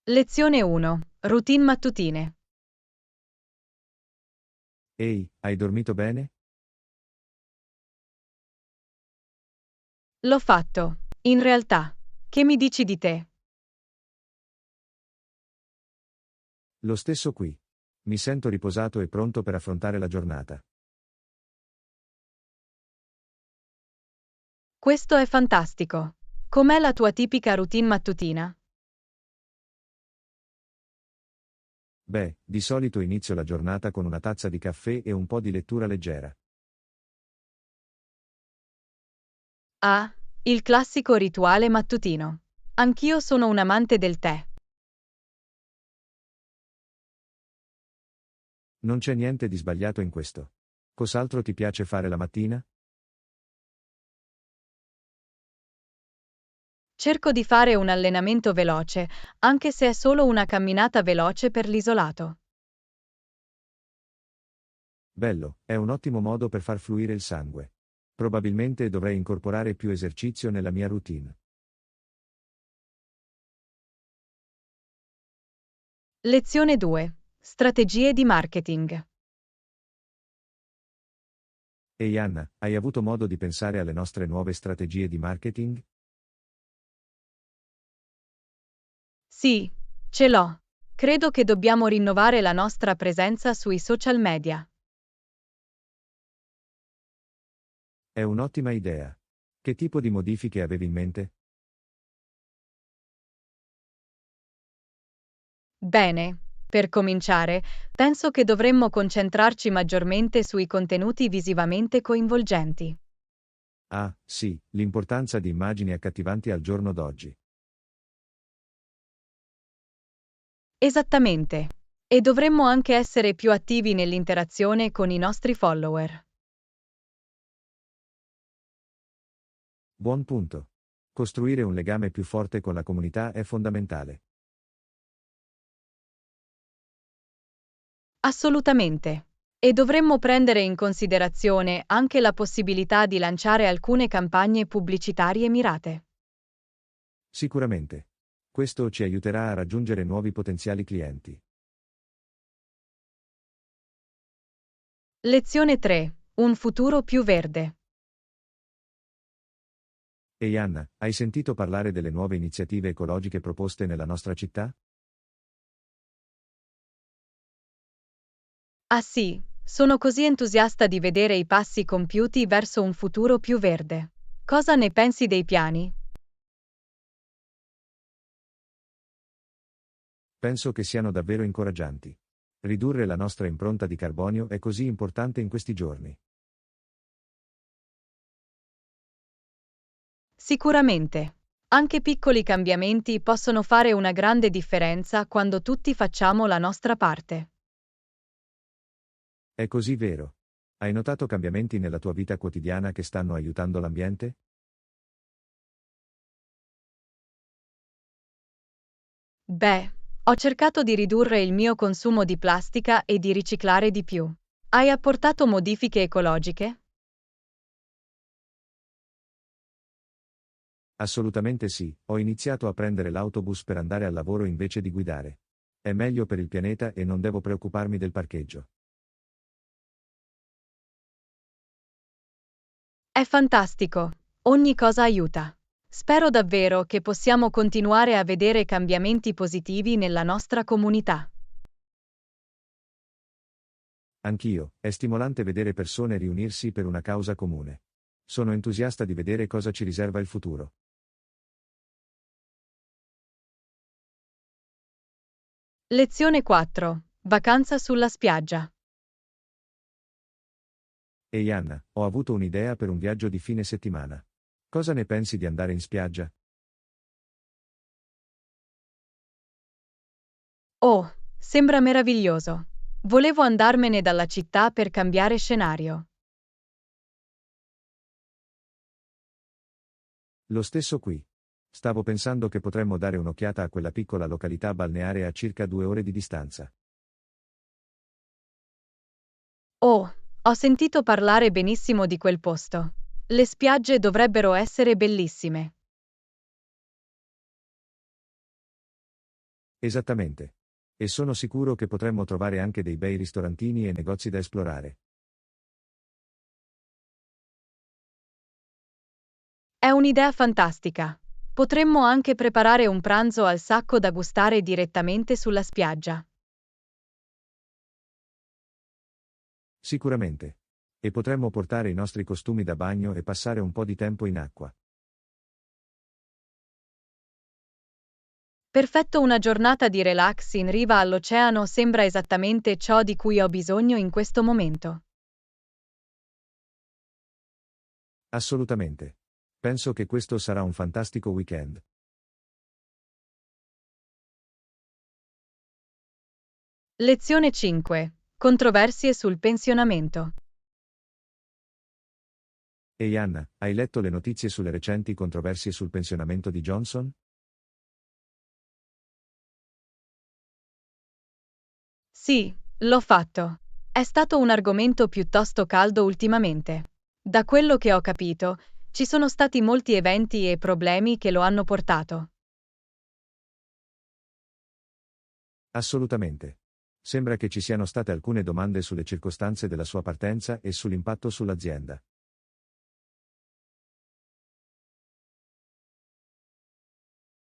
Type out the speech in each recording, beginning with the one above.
Lezione 1. Routine mattutine. Ehi, hai dormito bene? L'ho fatto. In realtà. Che mi dici di te? Lo stesso qui. Mi sento riposato e pronto per affrontare la giornata. Questo è fantastico. Com'è la tua tipica routine mattutina? Beh, di solito inizio la giornata con una tazza di caffè e un po' di lettura leggera. Ah, il classico rituale mattutino. Anch'io sono un amante del tè. Non c'è niente di sbagliato in questo. Cos'altro ti piace fare la mattina? Cerco di fare un allenamento veloce, anche se è solo una camminata veloce per l'isolato. Bello, è un ottimo modo per far fluire il sangue. Probabilmente dovrei incorporare più esercizio nella mia routine. Lezione 2. Strategie di marketing. Ehi Anna, hai avuto modo di pensare alle nostre nuove strategie di marketing? Sì, ce l'ho. Credo che dobbiamo rinnovare la nostra presenza sui social media. È un'ottima idea. Che tipo di modifiche avevi in mente? Bene, per cominciare, penso che dovremmo concentrarci maggiormente sui contenuti visivamente coinvolgenti. Ah, sì, l'importanza di immagini accattivanti al giorno d'oggi. Esattamente. E dovremmo anche essere più attivi nell'interazione con i nostri follower. Buon punto. Costruire un legame più forte con la comunità è fondamentale. Assolutamente. E dovremmo prendere in considerazione anche la possibilità di lanciare alcune campagne pubblicitarie mirate. Sicuramente. Questo ci aiuterà a raggiungere nuovi potenziali clienti. Lezione 3. Un futuro più verde. Ehi Anna, hai sentito parlare delle nuove iniziative ecologiche proposte nella nostra città? Ah sì, sono così entusiasta di vedere i passi compiuti verso un futuro più verde. Cosa ne pensi dei piani? Penso che siano davvero incoraggianti. Ridurre la nostra impronta di carbonio è così importante in questi giorni. Sicuramente. Anche piccoli cambiamenti possono fare una grande differenza quando tutti facciamo la nostra parte. È così vero. Hai notato cambiamenti nella tua vita quotidiana che stanno aiutando l'ambiente? Beh, ho cercato di ridurre il mio consumo di plastica e di riciclare di più. Hai apportato modifiche ecologiche? Assolutamente sì, ho iniziato a prendere l'autobus per andare al lavoro invece di guidare. È meglio per il pianeta e non devo preoccuparmi del parcheggio. È fantastico. Ogni cosa aiuta. Spero davvero che possiamo continuare a vedere cambiamenti positivi nella nostra comunità. Anch'io, è stimolante vedere persone riunirsi per una causa comune. Sono entusiasta di vedere cosa ci riserva il futuro. Lezione 4. Vacanza sulla spiaggia. Ehi Anna, ho avuto un'idea per un viaggio di fine settimana. Cosa ne pensi di andare in spiaggia? Oh, sembra meraviglioso. Volevo andarmene dalla città per cambiare scenario. Lo stesso qui. Stavo pensando che potremmo dare un'occhiata a quella piccola località balneare a circa 2 ore di distanza. Oh, ho sentito parlare benissimo di quel posto. Le spiagge dovrebbero essere bellissime. Esattamente. E sono sicuro che potremmo trovare anche dei bei ristorantini e negozi da esplorare. È un'idea fantastica. Potremmo anche preparare un pranzo al sacco da gustare direttamente sulla spiaggia. Sicuramente. E potremmo portare i nostri costumi da bagno e passare un po' di tempo in acqua. Perfetto, una giornata di relax in riva all'oceano sembra esattamente ciò di cui ho bisogno in questo momento. Assolutamente. Penso che questo sarà un fantastico weekend. Lezione 5. Controversie sul pensionamento. Ehi Anna, hai letto le notizie sulle recenti controversie sul pensionamento di Johnson? Sì, l'ho fatto. È stato un argomento piuttosto caldo ultimamente. Da quello che ho capito, ci sono stati molti eventi e problemi che lo hanno portato. Assolutamente. Sembra che ci siano state alcune domande sulle circostanze della sua partenza e sull'impatto sull'azienda.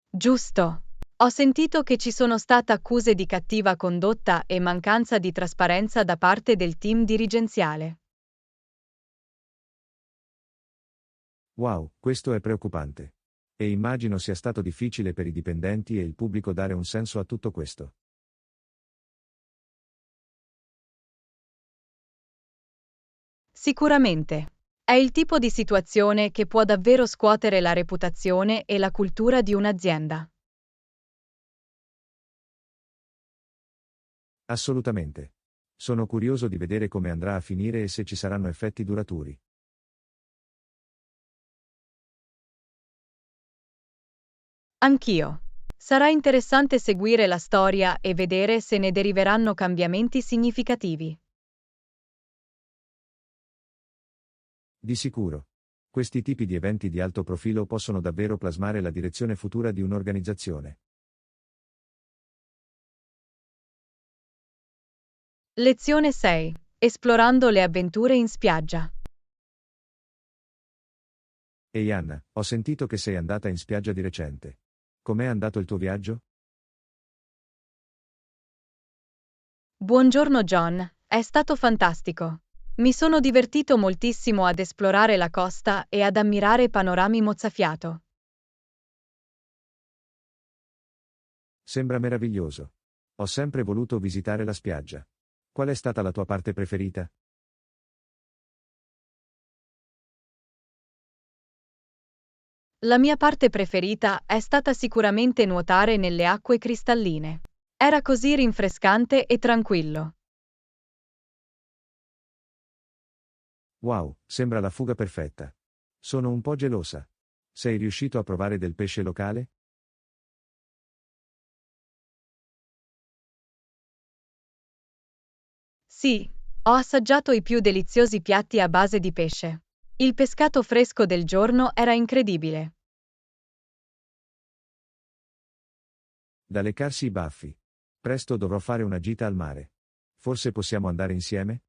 Giusto. Ho sentito che ci sono state accuse di cattiva condotta e mancanza di trasparenza da parte del team dirigenziale. Wow, questo è preoccupante. E immagino sia stato difficile per i dipendenti e il pubblico dare un senso a tutto questo. Sicuramente. È il tipo di situazione che può davvero scuotere la reputazione e la cultura di un'azienda. Assolutamente. Sono curioso di vedere come andrà a finire e se ci saranno effetti duraturi. Anch'io. Sarà interessante seguire la storia e vedere se ne deriveranno cambiamenti significativi. Di sicuro. Questi tipi di eventi di alto profilo possono davvero plasmare la direzione futura di un'organizzazione. Lezione 6. Esplorando le avventure in spiaggia. Ehi Anna, ho sentito che sei andata in spiaggia di recente. Com'è andato il tuo viaggio? Buongiorno John, è stato fantastico. Mi sono divertito moltissimo ad esplorare la costa e ad ammirare panorami mozzafiato. Sembra meraviglioso. Ho sempre voluto visitare la spiaggia. Qual è stata la tua parte preferita? La mia parte preferita è stata sicuramente nuotare nelle acque cristalline. Era così rinfrescante e tranquillo. Wow, sembra la fuga perfetta. Sono un po' gelosa. Sei riuscito a provare del pesce locale? Sì, ho assaggiato i più deliziosi piatti a base di pesce. Il pescato fresco del giorno era incredibile. Da leccarsi i baffi. Presto dovrò fare una gita al mare. Forse possiamo andare insieme?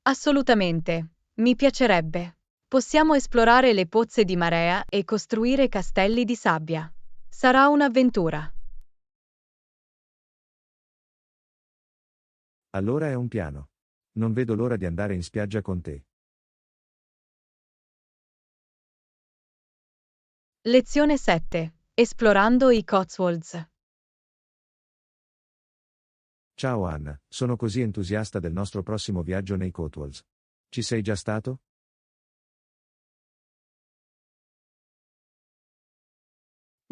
Assolutamente. Mi piacerebbe. Possiamo esplorare le pozze di marea e costruire castelli di sabbia. Sarà un'avventura. Allora è un piano. Non vedo l'ora di andare in spiaggia con te. Lezione 7. Esplorando i Cotswolds. Ciao Anna, sono così entusiasta del nostro prossimo viaggio nei Cotswolds. Ci sei già stato?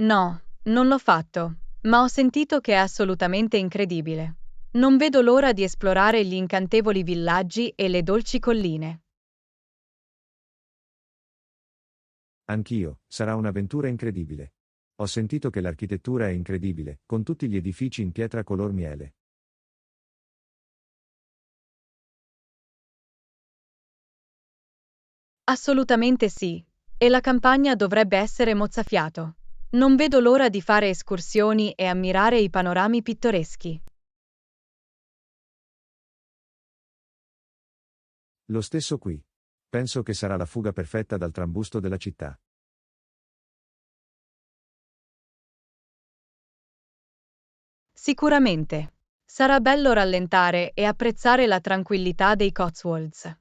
No, non l'ho fatto, ma ho sentito che è assolutamente incredibile. Non vedo l'ora di esplorare gli incantevoli villaggi e le dolci colline. Anch'io, sarà un'avventura incredibile. Ho sentito che l'architettura è incredibile, con tutti gli edifici in pietra color miele. Assolutamente sì. E la campagna dovrebbe essere mozzafiato. Non vedo l'ora di fare escursioni e ammirare i panorami pittoreschi. Lo stesso qui. Penso che sarà la fuga perfetta dal trambusto della città. Sicuramente. Sarà bello rallentare e apprezzare la tranquillità dei Cotswolds.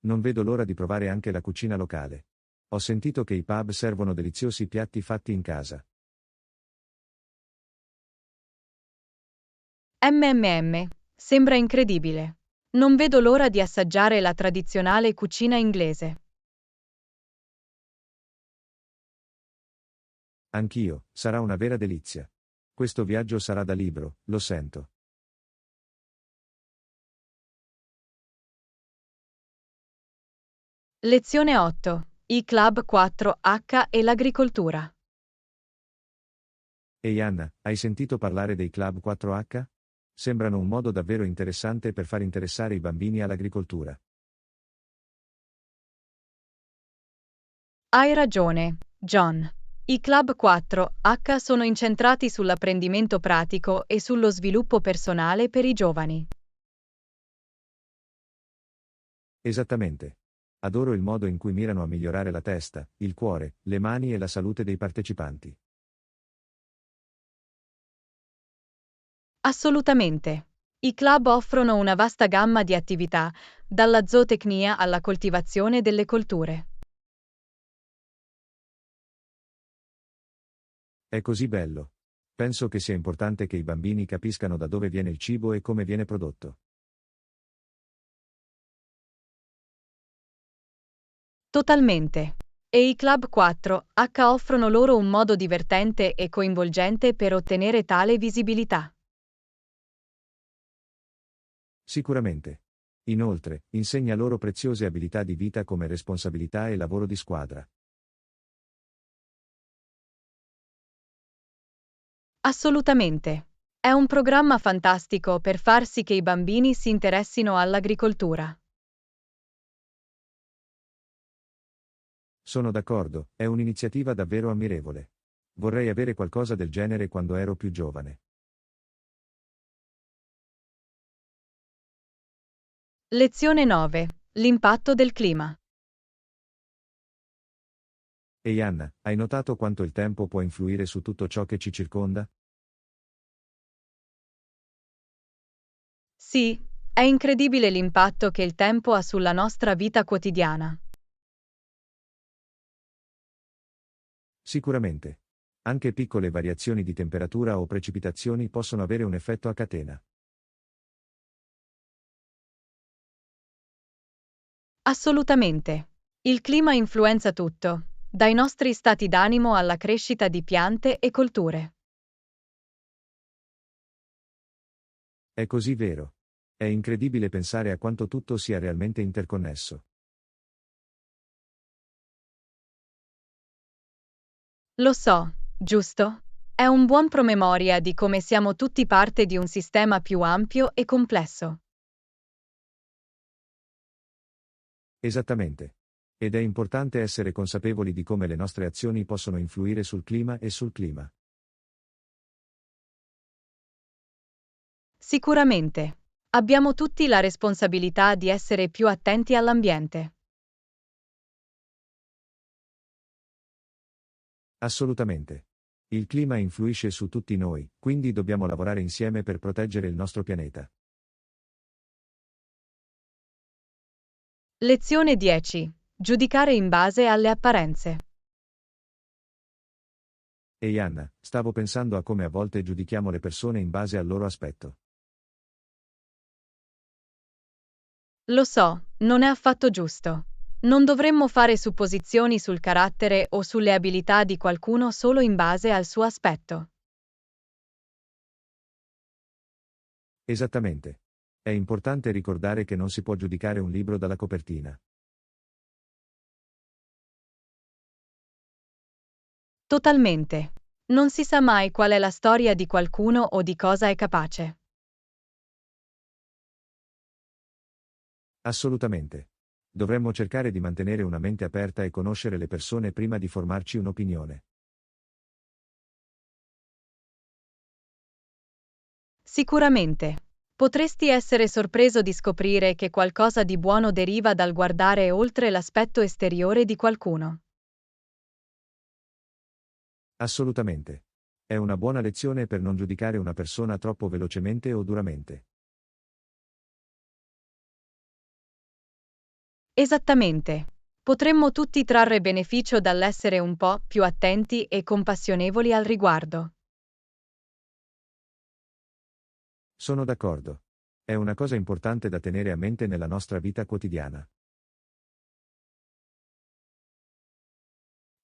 Non vedo l'ora di provare anche la cucina locale. Ho sentito che i pub servono deliziosi piatti fatti in casa. Sembra incredibile. Non vedo l'ora di assaggiare la tradizionale cucina inglese. Anch'io, sarà una vera delizia. Questo viaggio sarà da libro, lo sento. Lezione 8. I Club 4H e l'agricoltura. Ehi Anna, hai sentito parlare dei Club 4H? Sembrano un modo davvero interessante per far interessare i bambini all'agricoltura. Hai ragione, John. I Club 4H sono incentrati sull'apprendimento pratico e sullo sviluppo personale per i giovani. Esattamente. Adoro il modo in cui mirano a migliorare la testa, il cuore, le mani e la salute dei partecipanti. Assolutamente. I club offrono una vasta gamma di attività, dalla zootecnia alla coltivazione delle colture. È così bello. Penso che sia importante che i bambini capiscano da dove viene il cibo e come viene prodotto. Totalmente. E i Club 4H offrono loro un modo divertente e coinvolgente per ottenere tale visibilità. Sicuramente. Inoltre, insegna loro preziose abilità di vita come responsabilità e lavoro di squadra. Assolutamente. È un programma fantastico per far sì che i bambini si interessino all'agricoltura. Sono d'accordo, è un'iniziativa davvero ammirevole. Vorrei avere qualcosa del genere quando ero più giovane. Lezione 9. L'impatto del clima. Ehi Anna, hai notato quanto il tempo può influire su tutto ciò che ci circonda? Sì, è incredibile l'impatto che il tempo ha sulla nostra vita quotidiana. Sicuramente. Anche piccole variazioni di temperatura o precipitazioni possono avere un effetto a catena. Assolutamente. Il clima influenza tutto, dai nostri stati d'animo alla crescita di piante e colture. È così vero. È incredibile pensare a quanto tutto sia realmente interconnesso. Lo so, giusto? È un buon promemoria di come siamo tutti parte di un sistema più ampio e complesso. Esattamente. Ed è importante essere consapevoli di come le nostre azioni possono influire sul clima e sul clima. Sicuramente. Abbiamo tutti la responsabilità di essere più attenti all'ambiente. Assolutamente. Il clima influisce su tutti noi, quindi dobbiamo lavorare insieme per proteggere il nostro pianeta. Lezione 10. Giudicare in base alle apparenze. Ehi Anna, stavo pensando a come a volte giudichiamo le persone in base al loro aspetto. Lo so, non è affatto giusto. Non dovremmo fare supposizioni sul carattere o sulle abilità di qualcuno solo in base al suo aspetto. Esattamente. È importante ricordare che non si può giudicare un libro dalla copertina. Totalmente. Non si sa mai qual è la storia di qualcuno o di cosa è capace. Assolutamente. Dovremmo cercare di mantenere una mente aperta e conoscere le persone prima di formarci un'opinione. Sicuramente. Potresti essere sorpreso di scoprire che qualcosa di buono deriva dal guardare oltre l'aspetto esteriore di qualcuno. Assolutamente. È una buona lezione per non giudicare una persona troppo velocemente o duramente. Esattamente. Potremmo tutti trarre beneficio dall'essere un po' più attenti e compassionevoli al riguardo. Sono d'accordo. È una cosa importante da tenere a mente nella nostra vita quotidiana.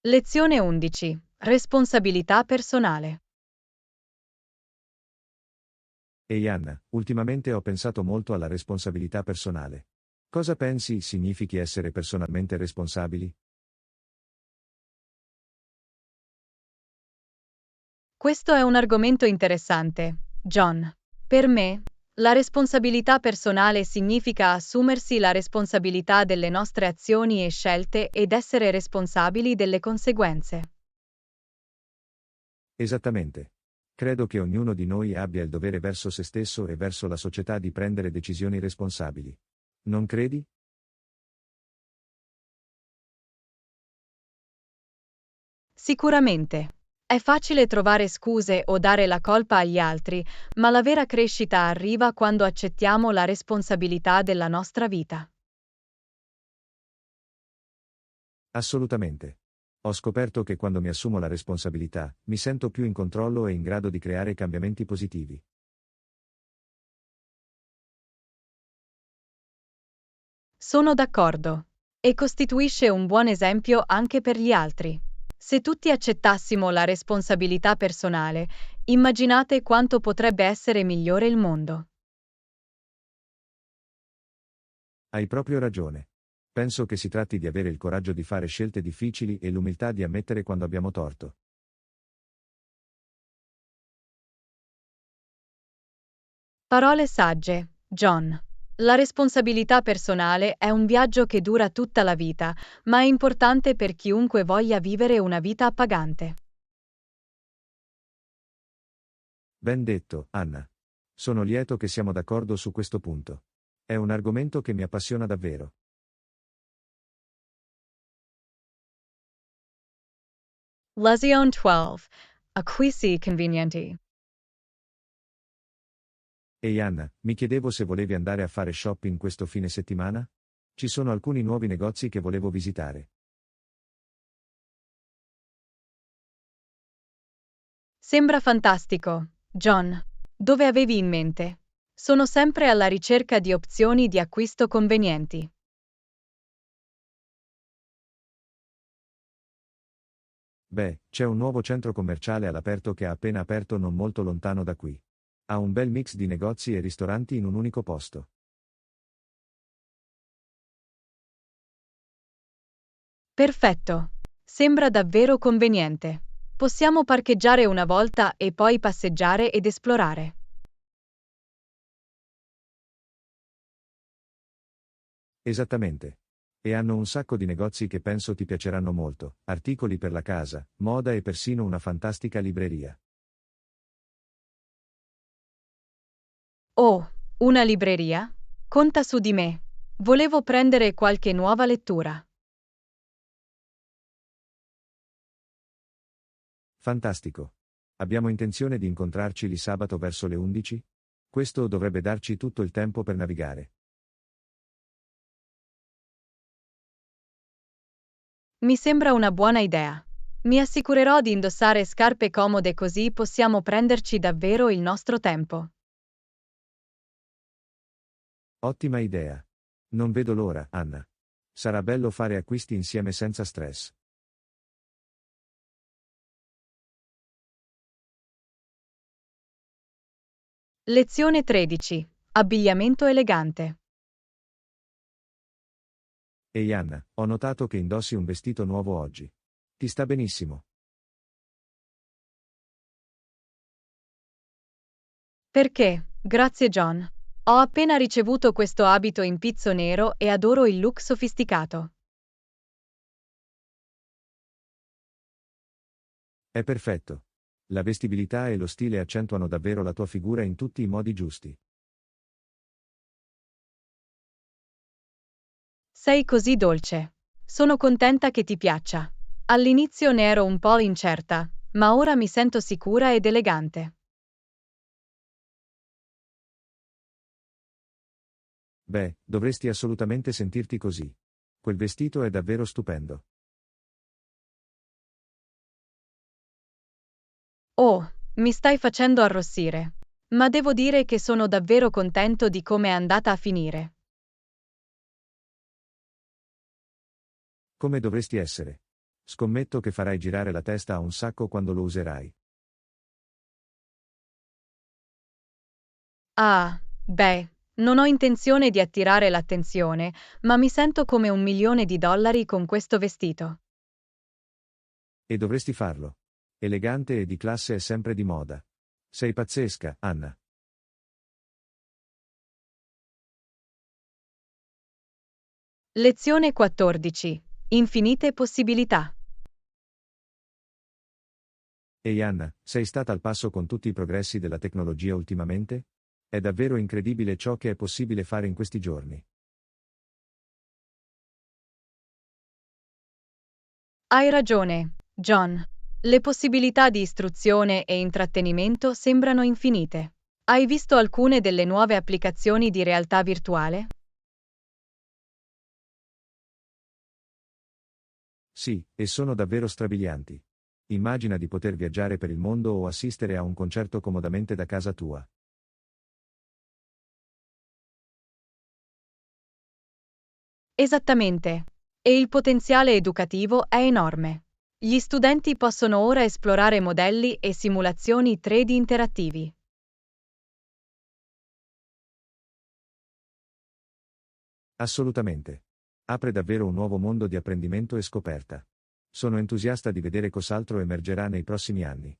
Lezione 11. Responsabilità personale. Ehi Anna, ultimamente ho pensato molto alla responsabilità personale. Cosa pensi significhi essere personalmente responsabili? Questo è un argomento interessante, John. Per me, la responsabilità personale significa assumersi la responsabilità delle nostre azioni e scelte ed essere responsabili delle conseguenze. Esattamente. Credo che ognuno di noi abbia il dovere verso se stesso e verso la società di prendere decisioni responsabili. Non credi? Sicuramente. È facile trovare scuse o dare la colpa agli altri, ma la vera crescita arriva quando accettiamo la responsabilità della nostra vita. Assolutamente. Ho scoperto che quando mi assumo la responsabilità, mi sento più in controllo e in grado di creare cambiamenti positivi. Sono d'accordo. E costituisce un buon esempio anche per gli altri. Se tutti accettassimo la responsabilità personale, immaginate quanto potrebbe essere migliore il mondo. Hai proprio ragione. Penso che si tratti di avere il coraggio di fare scelte difficili e l'umiltà di ammettere quando abbiamo torto. Parole sagge, John. La responsabilità personale è un viaggio che dura tutta la vita, ma è importante per chiunque voglia vivere una vita appagante. Ben detto, Anna. Sono lieto che siamo d'accordo su questo punto. È un argomento che mi appassiona davvero. Lezione 12. Acquisti convenienti. Ehi Anna, mi chiedevo se volevi andare a fare shopping questo fine settimana? Ci sono alcuni nuovi negozi che volevo visitare. Sembra fantastico, John. Dove avevi in mente? Sono sempre alla ricerca di opzioni di acquisto convenienti. Beh, c'è un nuovo centro commerciale all'aperto che ha appena aperto non molto lontano da qui. Ha un bel mix di negozi e ristoranti in un unico posto. Perfetto. Sembra davvero conveniente. Possiamo parcheggiare una volta e poi passeggiare ed esplorare. Esattamente. E hanno un sacco di negozi che penso ti piaceranno molto, articoli per la casa, moda e persino una fantastica libreria. Oh, una libreria? Conta su di me. Volevo prendere qualche nuova lettura. Fantastico. Abbiamo intenzione di incontrarci lì sabato verso le 11? Questo dovrebbe darci tutto il tempo per navigare. Mi sembra una buona idea. Mi assicurerò di indossare scarpe comode così possiamo prenderci davvero il nostro tempo. Ottima idea. Non vedo l'ora, Anna. Sarà bello fare acquisti insieme senza stress. Lezione 13. Abbigliamento elegante. Ehi Anna, ho notato che indossi un vestito nuovo oggi. Ti sta benissimo. Perché? Grazie John. Ho appena ricevuto questo abito in pizzo nero e adoro il look sofisticato. È perfetto. La vestibilità e lo stile accentuano davvero la tua figura in tutti i modi giusti. Sei così dolce. Sono contenta che ti piaccia. All'inizio ne ero un po' incerta, ma ora mi sento sicura ed elegante. Beh, dovresti assolutamente sentirti così. Quel vestito è davvero stupendo. Oh, mi stai facendo arrossire. Ma devo dire che sono davvero contento di come è andata a finire. Come dovresti essere? Scommetto che farai girare la testa a un sacco quando lo userai. Ah, beh, non ho intenzione di attirare l'attenzione, ma mi sento come $1.000.000 con questo vestito. E dovresti farlo. Elegante e di classe è sempre di moda. Sei pazzesca, Anna. Lezione 14. Infinite possibilità. Ehi Anna, sei stata al passo con tutti i progressi della tecnologia ultimamente? È davvero incredibile ciò che è possibile fare in questi giorni. Hai ragione, John. Le possibilità di istruzione e intrattenimento sembrano infinite. Hai visto alcune delle nuove applicazioni di realtà virtuale? Sì, e sono davvero strabilianti. Immagina di poter viaggiare per il mondo o assistere a un concerto comodamente da casa tua. Esattamente. E il potenziale educativo è enorme. Gli studenti possono ora esplorare modelli e simulazioni 3D interattivi. Assolutamente. Apre davvero un nuovo mondo di apprendimento e scoperta. Sono entusiasta di vedere cos'altro emergerà nei prossimi anni.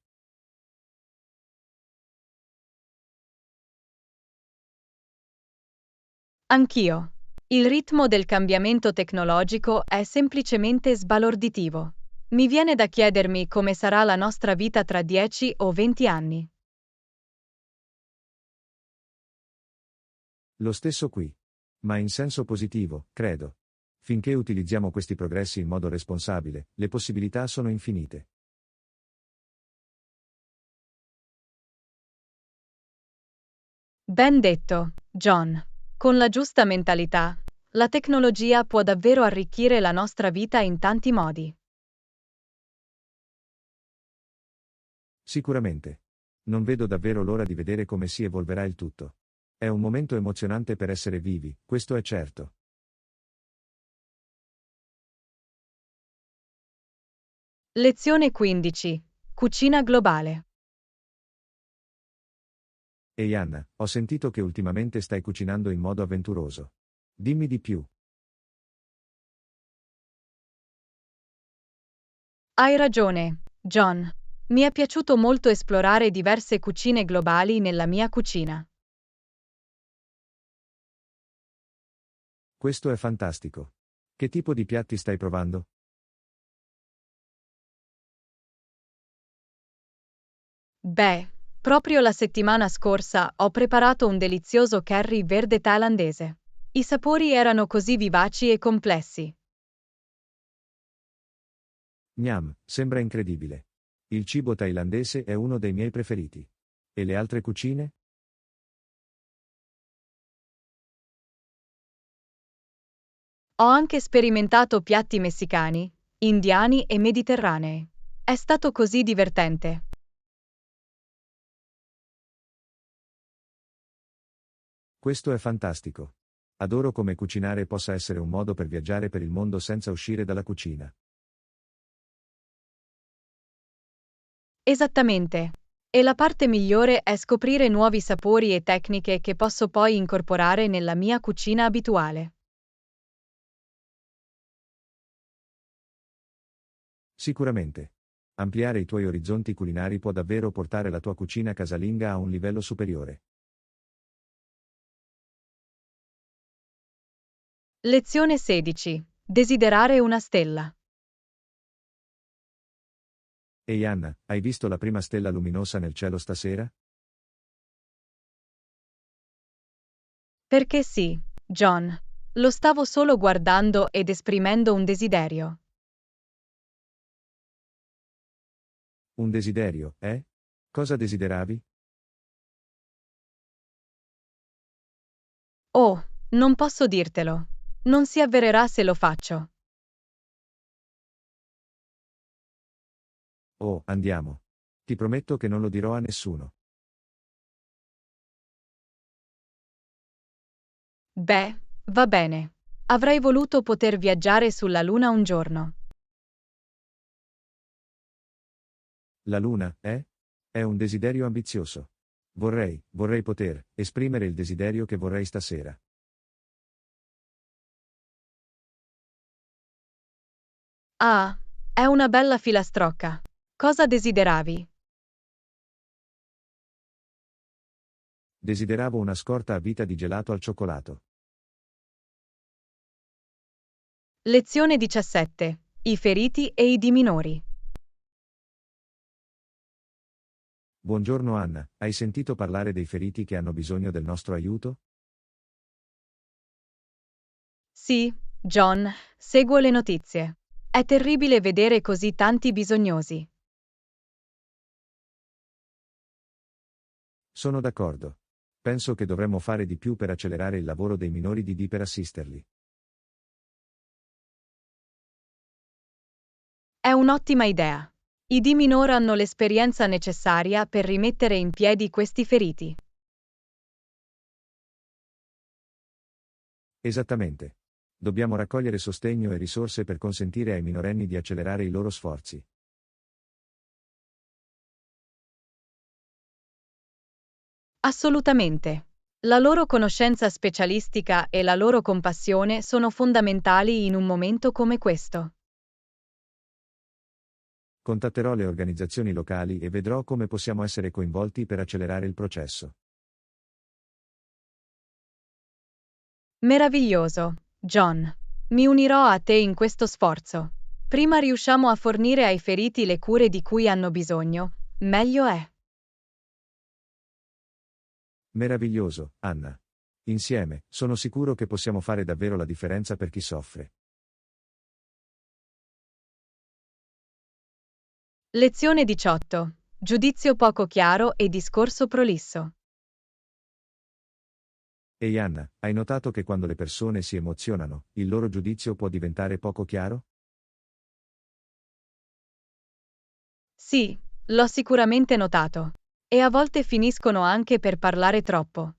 Anch'io. Il ritmo del cambiamento tecnologico è semplicemente sbalorditivo. Mi viene da chiedermi come sarà la nostra vita tra 10 o 20 anni. Lo stesso qui. Ma in senso positivo, credo. Finché utilizziamo questi progressi in modo responsabile, le possibilità sono infinite. Ben detto, John. Con la giusta mentalità, la tecnologia può davvero arricchire la nostra vita in tanti modi. Sicuramente. Non vedo davvero l'ora di vedere come si evolverà il tutto. È un momento emozionante per essere vivi, questo è certo. Lezione 15. Cucina globale. Ehi Anna, ho sentito che ultimamente stai cucinando in modo avventuroso. Dimmi di più. Hai ragione, John. Mi è piaciuto molto esplorare diverse cucine globali nella mia cucina. Questo è fantastico. Che tipo di piatti stai provando? Beh, proprio la settimana scorsa ho preparato un delizioso curry verde thailandese. I sapori erano così vivaci e complessi. Gnam, sembra incredibile. Il cibo thailandese è uno dei miei preferiti. E le altre cucine? Ho anche sperimentato piatti messicani, indiani e mediterranei. È stato così divertente. Questo è fantastico. Adoro come cucinare possa essere un modo per viaggiare per il mondo senza uscire dalla cucina. Esattamente. E la parte migliore è scoprire nuovi sapori e tecniche che posso poi incorporare nella mia cucina abituale. Sicuramente. Ampliare i tuoi orizzonti culinari può davvero portare la tua cucina casalinga a un livello superiore. Lezione 16. Desiderare una stella. Ehi Anna, hai visto la prima stella luminosa nel cielo stasera? Perché sì, John. Lo stavo solo guardando ed esprimendo un desiderio. Un desiderio, eh? Cosa desideravi? Oh, non posso dirtelo. Non si avvererà se lo faccio. Oh, andiamo. Ti prometto che non lo dirò a nessuno. Beh, va bene. Avrei voluto poter viaggiare sulla Luna un giorno. La luna, eh? È un desiderio ambizioso. Vorrei poter esprimere il desiderio che vorrei stasera. Ah, è una bella filastrocca. Cosa desideravi? Desideravo una scorta a vita di gelato al cioccolato. Lezione 17. I feriti e i diminori. Buongiorno Anna, hai sentito parlare dei feriti che hanno bisogno del nostro aiuto? Sì, John, seguo le notizie. È terribile vedere così tanti bisognosi. Sono d'accordo. Penso che dovremmo fare di più per accelerare il lavoro dei minori di per assisterli. È un'ottima idea. I Diminor hanno l'esperienza necessaria per rimettere in piedi questi feriti. Esattamente. Dobbiamo raccogliere sostegno e risorse per consentire ai minorenni di accelerare i loro sforzi. Assolutamente. La loro conoscenza specialistica e la loro compassione sono fondamentali in un momento come questo. Contatterò le organizzazioni locali e vedrò come possiamo essere coinvolti per accelerare il processo. Meraviglioso, John. Mi unirò a te in questo sforzo. Prima riusciamo a fornire ai feriti le cure di cui hanno bisogno, meglio è. Meraviglioso, Anna. Insieme, sono sicuro che possiamo fare davvero la differenza per chi soffre. Lezione 18. Giudizio poco chiaro e discorso prolisso. Ehi Anna, hai notato che quando le persone si emozionano, il loro giudizio può diventare poco chiaro? Sì, l'ho sicuramente notato. E a volte finiscono anche per parlare troppo.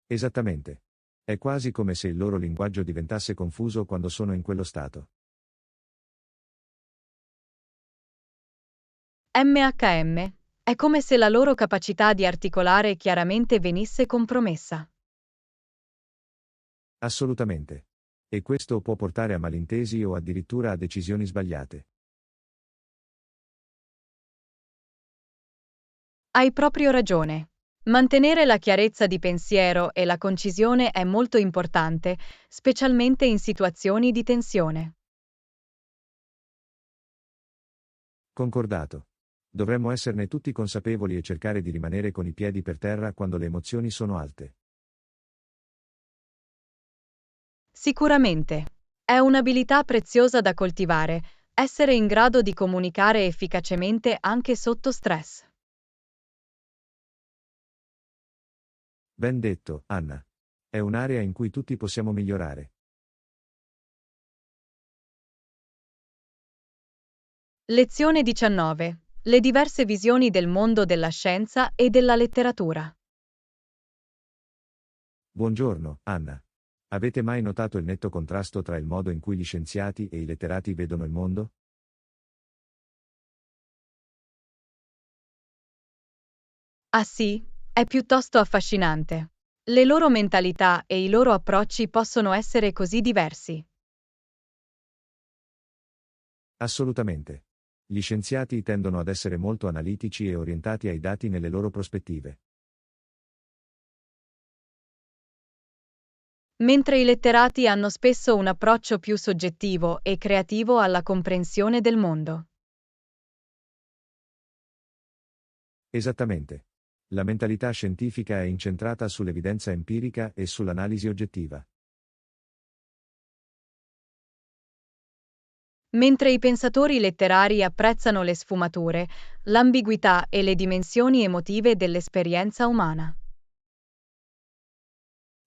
Esattamente. È quasi come se il loro linguaggio diventasse confuso quando sono in quello stato. MHM. È come se la loro capacità di articolare chiaramente venisse compromessa. Assolutamente. E questo può portare a malintesi o addirittura a decisioni sbagliate. Hai proprio ragione. Mantenere la chiarezza di pensiero e la concisione è molto importante, specialmente in situazioni di tensione. Concordato. Dovremmo esserne tutti consapevoli e cercare di rimanere con i piedi per terra quando le emozioni sono alte. Sicuramente. È un'abilità preziosa da coltivare, essere in grado di comunicare efficacemente anche sotto stress. Ben detto, Anna. È un'area in cui tutti possiamo migliorare. Lezione 19. Le diverse visioni del mondo della scienza e della letteratura. Buongiorno, Anna. Avete mai notato il netto contrasto tra il modo in cui gli scienziati e i letterati vedono il mondo? Ah sì, è piuttosto affascinante. Le loro mentalità e i loro approcci possono essere così diversi. Assolutamente. Gli scienziati tendono ad essere molto analitici e orientati ai dati nelle loro prospettive. mentre i letterati hanno spesso un approccio più soggettivo e creativo alla comprensione del mondo. Esattamente. La mentalità scientifica è incentrata sull'evidenza empirica e sull'analisi oggettiva. Mentre i pensatori letterari apprezzano le sfumature, l'ambiguità e le dimensioni emotive dell'esperienza umana.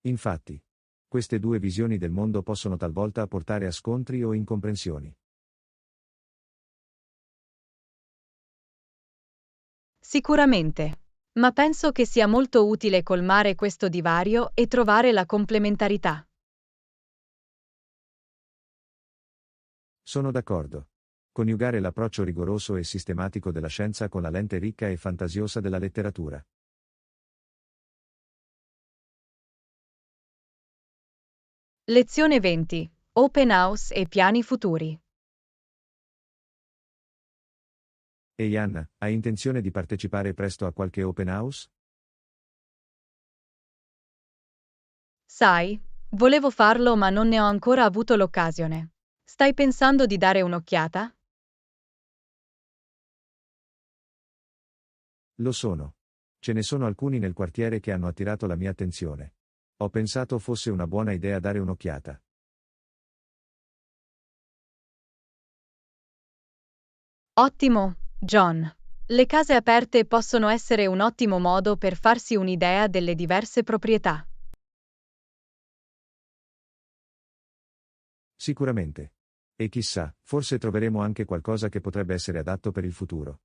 Infatti, queste due visioni del mondo possono talvolta portare a scontri o incomprensioni. Sicuramente. Ma penso che sia molto utile colmare questo divario e trovare la complementarità. Sono d'accordo. Coniugare l'approccio rigoroso e sistematico della scienza con la lente ricca e fantasiosa della letteratura. Lezione 20. Open House e piani futuri. Ehi Anna, hai intenzione di partecipare presto a qualche open house? Sai, volevo farlo ma non ne ho ancora avuto l'occasione. Stai pensando di dare un'occhiata? Lo sono. Ce ne sono alcuni nel quartiere che hanno attirato la mia attenzione. Ho pensato fosse una buona idea dare un'occhiata. Ottimo, John. Le case aperte possono essere un ottimo modo per farsi un'idea delle diverse proprietà. Sicuramente. E chissà, forse troveremo anche qualcosa che potrebbe essere adatto per il futuro.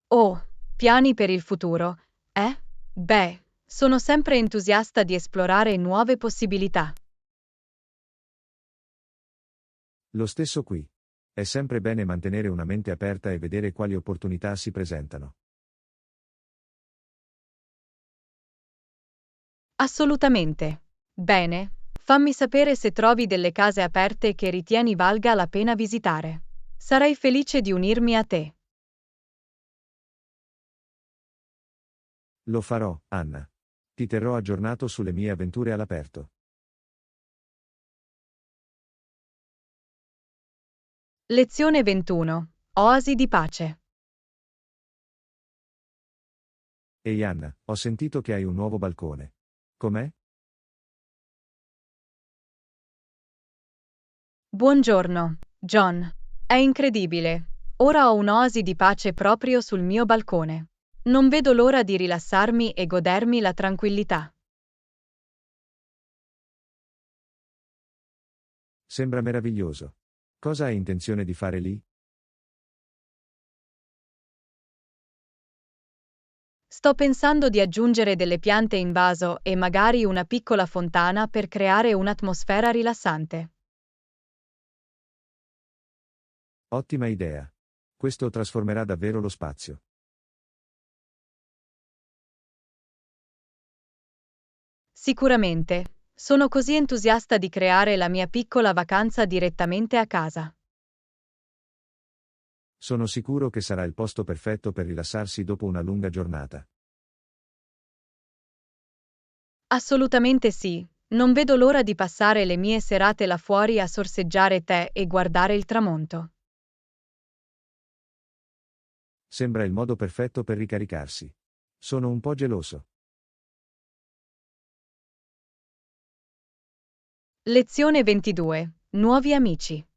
Oh, piani per il futuro, eh? Beh, sono sempre entusiasta di esplorare nuove possibilità. Lo stesso qui. È sempre bene mantenere una mente aperta e vedere quali opportunità si presentano. Assolutamente. Bene, fammi sapere se trovi delle case aperte che ritieni valga la pena visitare. Sarei felice di unirmi a te. Lo farò, Anna. Ti terrò aggiornato sulle mie avventure all'aperto. Lezione 21. Oasi di pace. Ehi Anna, ho sentito che hai un nuovo balcone. Com'è? Buongiorno, John. È incredibile. Ora ho un'oasi di pace proprio sul mio balcone. Non vedo l'ora di rilassarmi e godermi la tranquillità. Sembra meraviglioso. Cosa hai intenzione di fare lì? Sto pensando di aggiungere delle piante in vaso e magari una piccola fontana per creare un'atmosfera rilassante. Ottima idea. Questo trasformerà davvero lo spazio. Sicuramente. Sono così entusiasta di creare la mia piccola vacanza direttamente a casa. Sono sicuro che sarà il posto perfetto per rilassarsi dopo una lunga giornata. Assolutamente sì. Non vedo l'ora di passare le mie serate là fuori a sorseggiare tè e guardare il tramonto. Sembra il modo perfetto per ricaricarsi. Sono un po' geloso. Lezione 22. Nuovi amici.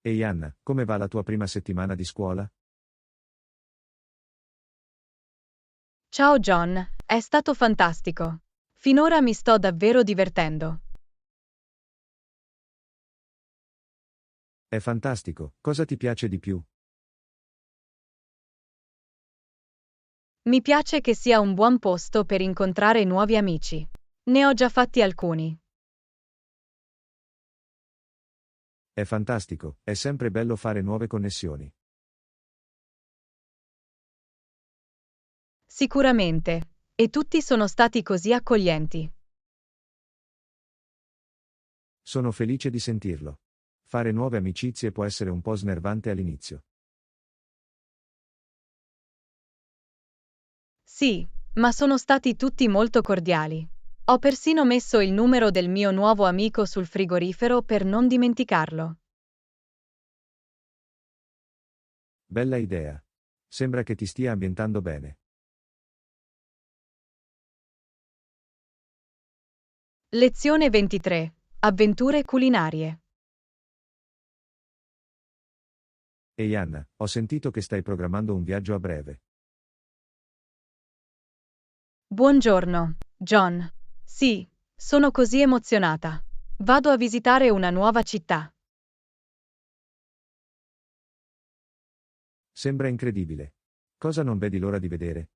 Ehi Anna, come va la tua prima settimana di scuola? Ciao John, è stato fantastico. Finora mi sto davvero divertendo. È fantastico, cosa ti piace di più? Mi piace che sia un buon posto per incontrare nuovi amici. Ne ho già fatti alcuni. È fantastico, è sempre bello fare nuove connessioni. Sicuramente. E tutti sono stati così accoglienti. Sono felice di sentirlo. Fare nuove amicizie può essere un po' snervante all'inizio. Sì, ma sono stati tutti molto cordiali. Ho persino messo il numero del mio nuovo amico sul frigorifero per non dimenticarlo. Bella idea. Sembra che ti stia ambientando bene. Lezione 23. Avventure culinarie. Ehi Anna, ho sentito che stai programmando un viaggio a breve. Buongiorno, John. Sì, sono così emozionata. Vado a visitare una nuova città. Sembra incredibile. Cosa non vedi l'ora di vedere?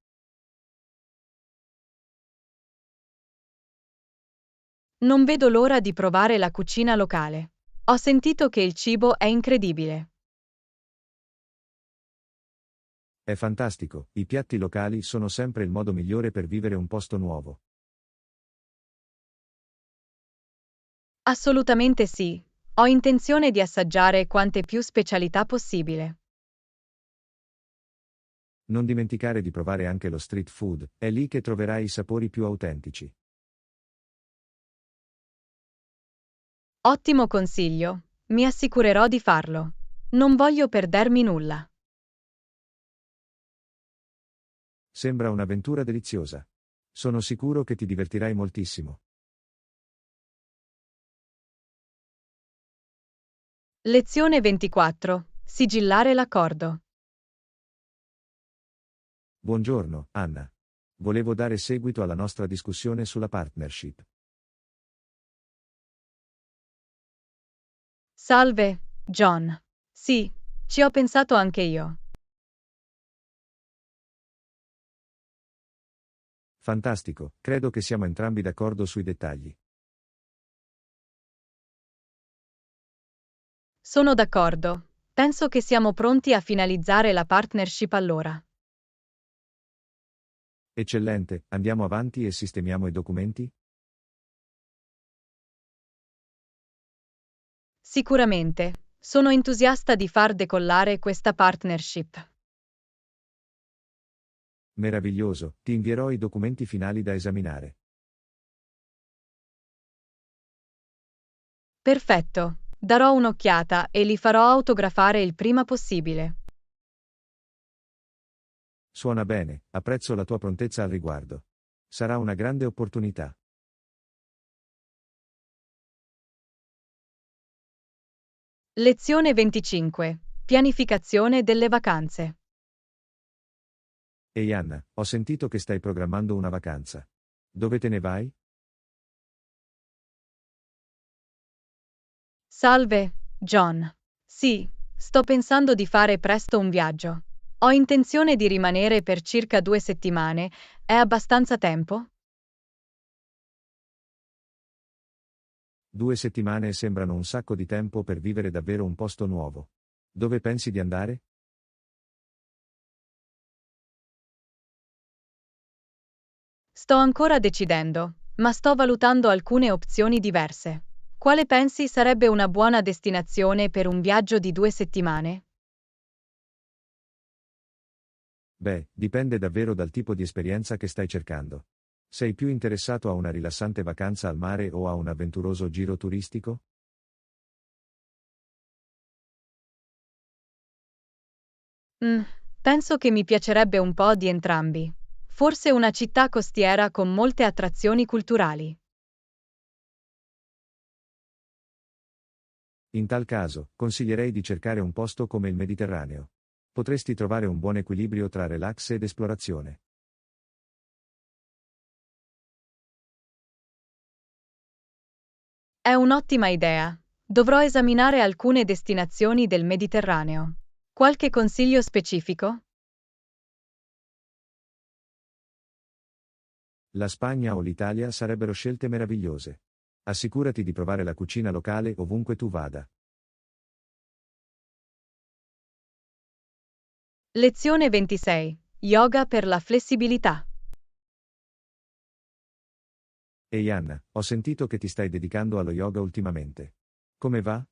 Non vedo l'ora di provare la cucina locale. Ho sentito che il cibo è incredibile. È fantastico, i piatti locali sono sempre il modo migliore per vivere un posto nuovo. Assolutamente sì. Ho intenzione di assaggiare quante più specialità possibile. Non dimenticare di provare anche lo street food, è lì che troverai i sapori più autentici. Ottimo consiglio. Mi assicurerò di farlo. Non voglio perdermi nulla. Sembra un'avventura deliziosa. Sono sicuro che ti divertirai moltissimo. Lezione 24. Sigillare l'accordo. Buongiorno, Anna. Volevo dare seguito alla nostra discussione sulla partnership. Salve, John. Sì, ci ho pensato anche io. Fantastico, credo che siamo entrambi d'accordo sui dettagli. Sono d'accordo. Penso che siamo pronti a finalizzare la partnership allora. Eccellente, andiamo avanti e sistemiamo i documenti? Sicuramente. Sono entusiasta di far decollare questa partnership. Meraviglioso, ti invierò i documenti finali da esaminare. Perfetto. Darò un'occhiata e li farò autografare il prima possibile. Suona bene, apprezzo la tua prontezza al riguardo. Sarà una grande opportunità. Lezione 25. Pianificazione delle vacanze. Ehi Anna, ho sentito che stai programmando una vacanza. Dove te ne vai? Salve, John. Sì, sto pensando di fare presto un viaggio. Ho intenzione di rimanere per circa 2 settimane. È abbastanza tempo? 2 settimane sembrano un sacco di tempo per vivere davvero un posto nuovo. Dove pensi di andare? Sto ancora decidendo, ma sto valutando alcune opzioni diverse. Quale pensi sarebbe una buona destinazione per un viaggio di 2 settimane? Beh, dipende davvero dal tipo di esperienza che stai cercando. Sei più interessato a una rilassante vacanza al mare o a un avventuroso giro turistico? Mm, penso che mi piacerebbe un po' di entrambi. Forse una città costiera con molte attrazioni culturali. In tal caso, consiglierei di cercare un posto come il Mediterraneo. Potresti trovare un buon equilibrio tra relax ed esplorazione. È un'ottima idea. Dovrò esaminare alcune destinazioni del Mediterraneo. Qualche consiglio specifico? La Spagna o l'Italia sarebbero scelte meravigliose. Assicurati di provare la cucina locale ovunque tu vada. Lezione 26. Yoga per la flessibilità. Ehi Anna, ho sentito che ti stai dedicando allo yoga ultimamente. Come va?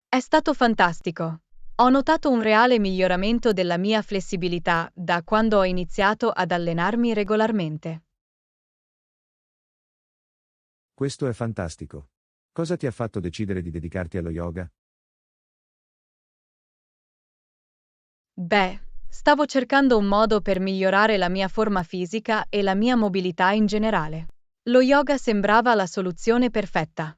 È stato fantastico. Ho notato un reale miglioramento della mia flessibilità da quando ho iniziato ad allenarmi regolarmente. Questo è fantastico. Cosa ti ha fatto decidere di dedicarti allo yoga? Beh, stavo cercando un modo per migliorare la mia forma fisica e la mia mobilità in generale. Lo yoga sembrava la soluzione perfetta.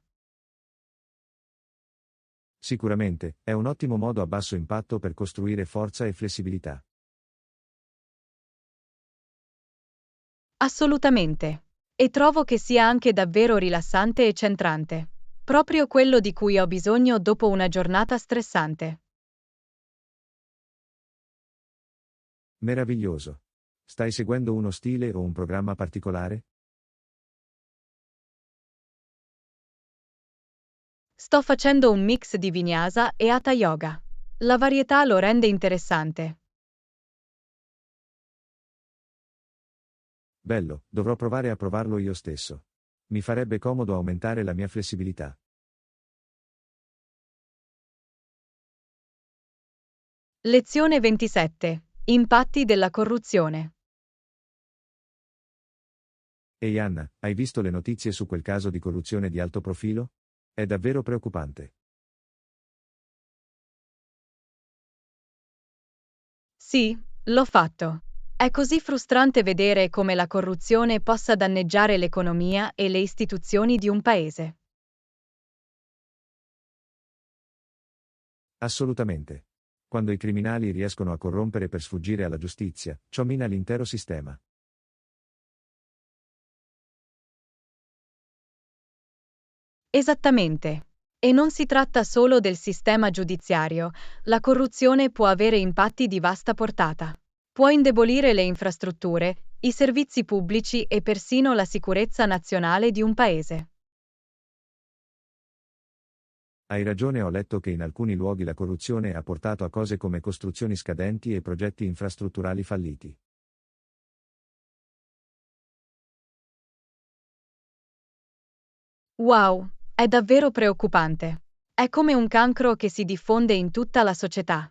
Sicuramente, è un ottimo modo a basso impatto per costruire forza e flessibilità. Assolutamente. E trovo che sia anche davvero rilassante e centrante. Proprio quello di cui ho bisogno dopo una giornata stressante. Meraviglioso. Stai seguendo uno stile o un programma particolare? Sto facendo un mix di Vinyasa e Hatha Yoga. La varietà lo rende interessante. Bello, dovrò provare a provarlo io stesso. Mi farebbe comodo aumentare la mia flessibilità. Lezione 27. Impatti della corruzione. Ehi Anna, hai visto le notizie su quel caso di corruzione di alto profilo? È davvero preoccupante. Sì, l'ho fatto. È così frustrante vedere come la corruzione possa danneggiare l'economia e le istituzioni di un paese. Assolutamente. Quando i criminali riescono a corrompere per sfuggire alla giustizia, ciò mina l'intero sistema. Esattamente. E non si tratta solo del sistema giudiziario, la corruzione può avere impatti di vasta portata. Può indebolire le infrastrutture, i servizi pubblici e persino la sicurezza nazionale di un paese. Hai ragione, ho letto che in alcuni luoghi la corruzione ha portato a cose come costruzioni scadenti e progetti infrastrutturali falliti. Wow, è davvero preoccupante. È come un cancro che si diffonde in tutta la società.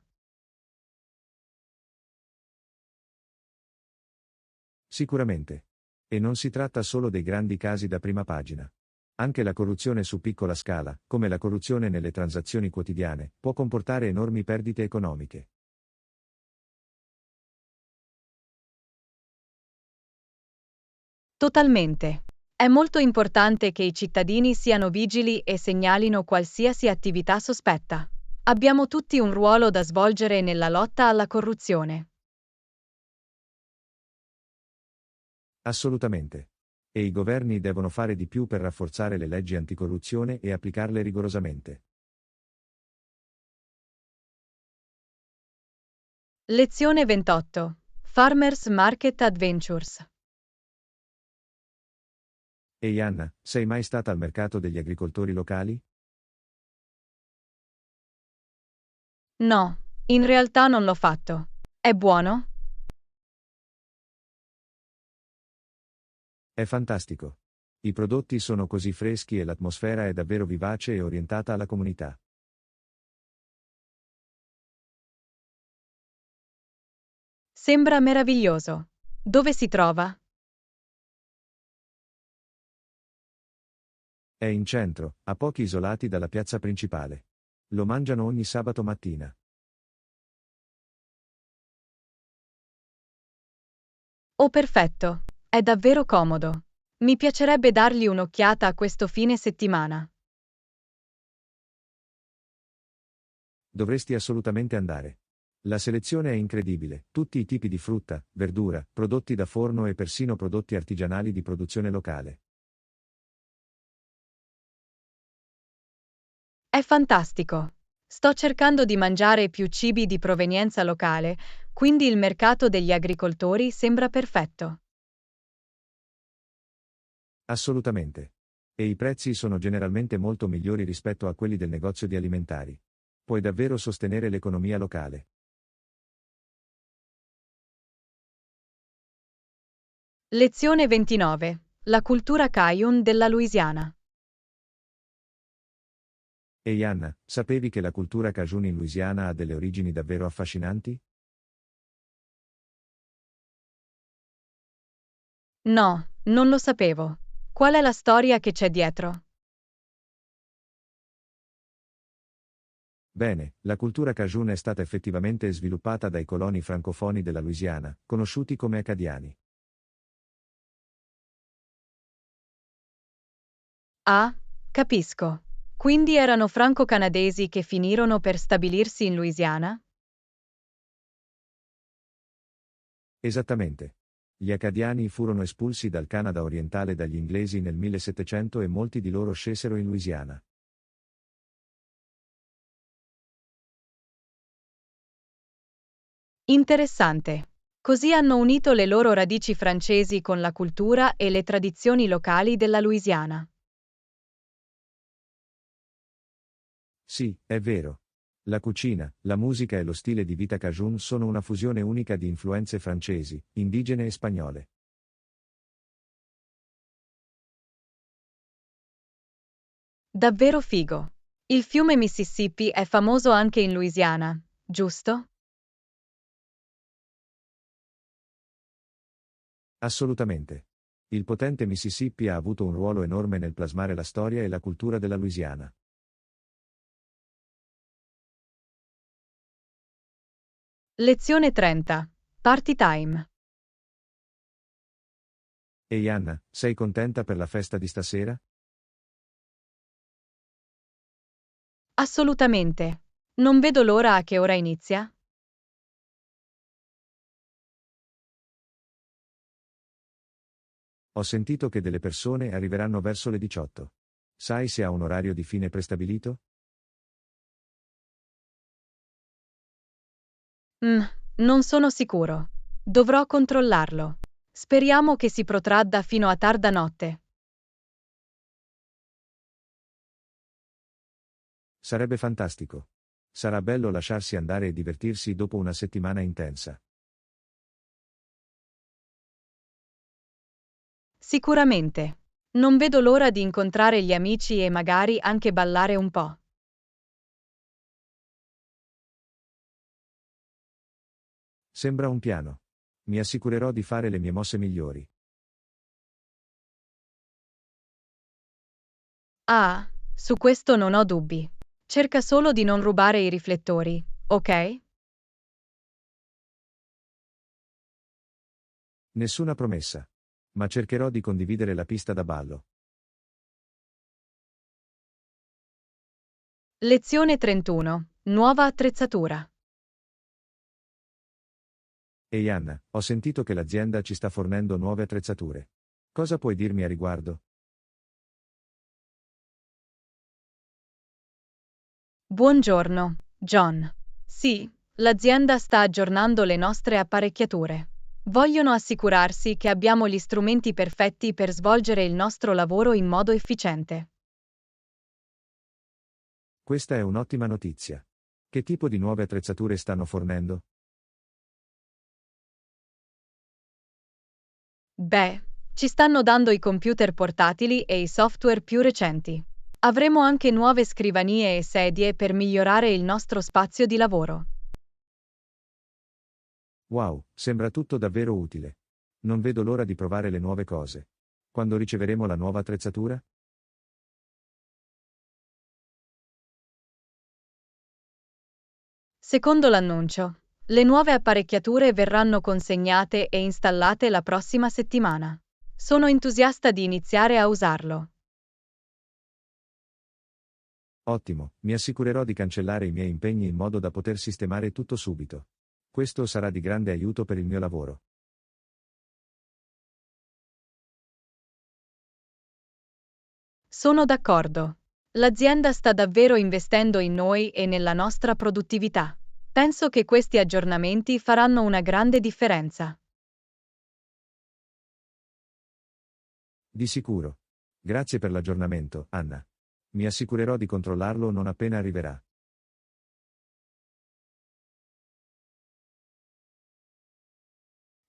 Sicuramente. E non si tratta solo dei grandi casi da prima pagina. Anche la corruzione su piccola scala, come la corruzione nelle transazioni quotidiane, può comportare enormi perdite economiche. Totalmente. È molto importante che i cittadini siano vigili e segnalino qualsiasi attività sospetta. Abbiamo tutti un ruolo da svolgere nella lotta alla corruzione. Assolutamente. E i governi devono fare di più per rafforzare le leggi anticorruzione e applicarle rigorosamente. Lezione 28. Farmers Market Adventures. Ehi Anna, sei mai stata al mercato degli agricoltori locali? No, in realtà non l'ho fatto. È buono? È fantastico. I prodotti sono così freschi e l'atmosfera è davvero vivace e orientata alla comunità. Sembra meraviglioso. Dove si trova? È in centro, a pochi isolati dalla piazza principale. Lo mangiano ogni sabato mattina. Oh, perfetto. È davvero comodo. Mi piacerebbe dargli un'occhiata a questo fine settimana. Dovresti assolutamente andare. La selezione è incredibile, tutti i tipi di frutta, verdura, prodotti da forno e persino prodotti artigianali di produzione locale. È fantastico. Sto cercando di mangiare più cibi di provenienza locale, quindi il mercato degli agricoltori sembra perfetto. Assolutamente. E i prezzi sono generalmente molto migliori rispetto a quelli del negozio di alimentari. Puoi davvero sostenere l'economia locale. Lezione 29. La cultura Cajun della Louisiana. Ehi Anna, sapevi che la cultura Cajun in Louisiana ha delle origini davvero affascinanti? No, non lo sapevo. Qual è la storia che c'è dietro? Bene, la cultura Cajun è stata effettivamente sviluppata dai coloni francofoni della Louisiana, conosciuti come acadiani. Ah, capisco. Quindi erano franco-canadesi che finirono per stabilirsi in Louisiana? Esattamente. Gli acadiani furono espulsi dal Canada orientale dagli inglesi nel 1700 e molti di loro scesero in Louisiana. Interessante. Così hanno unito le loro radici francesi con la cultura e le tradizioni locali della Louisiana. Sì, è vero. La cucina, la musica e lo stile di vita Cajun sono una fusione unica di influenze francesi, indigene e spagnole. Davvero figo. Il fiume Mississippi è famoso anche in Louisiana, giusto? Assolutamente. Il potente Mississippi ha avuto un ruolo enorme nel plasmare la storia e la cultura della Louisiana. Lezione 30. Party time. Ehi Anna, sei contenta per la festa di stasera? Assolutamente. Non vedo l'ora a che ora inizia. Ho sentito che delle persone arriveranno verso le 18. Sai se ha un orario di fine prestabilito? Mm, non sono sicuro. Dovrò controllarlo. Speriamo che si protragga fino a tarda notte. Sarebbe fantastico. Sarà bello lasciarsi andare e divertirsi dopo una settimana intensa. Sicuramente. Non vedo l'ora di incontrare gli amici e magari anche ballare un po'. Sembra un piano. Mi assicurerò di fare le mie mosse migliori. Ah, su questo non ho dubbi. Cerca solo di non rubare i riflettori, ok? Nessuna promessa. Ma cercherò di condividere la pista da ballo. Lezione 31. Nuova attrezzatura. Ehi Anna, ho sentito che l'azienda ci sta fornendo nuove attrezzature. Cosa puoi dirmi a riguardo? Buongiorno, John. Sì, l'azienda sta aggiornando le nostre apparecchiature. Vogliono assicurarsi che abbiamo gli strumenti perfetti per svolgere il nostro lavoro in modo efficiente. Questa è un'ottima notizia. Che tipo di nuove attrezzature stanno fornendo? Beh, ci stanno dando i computer portatili e i software più recenti. Avremo anche nuove scrivanie e sedie per migliorare il nostro spazio di lavoro. Wow, sembra tutto davvero utile. Non vedo l'ora di provare le nuove cose. Quando riceveremo la nuova attrezzatura? Secondo l'annuncio, le nuove apparecchiature verranno consegnate e installate la prossima settimana. Sono entusiasta di iniziare a usarlo. Ottimo, mi assicurerò di cancellare i miei impegni in modo da poter sistemare tutto subito. Questo sarà di grande aiuto per il mio lavoro. Sono d'accordo. L'azienda sta davvero investendo in noi e nella nostra produttività. Penso che questi aggiornamenti faranno una grande differenza. Di sicuro. Grazie per l'aggiornamento, Anna. Mi assicurerò di controllarlo non appena arriverà.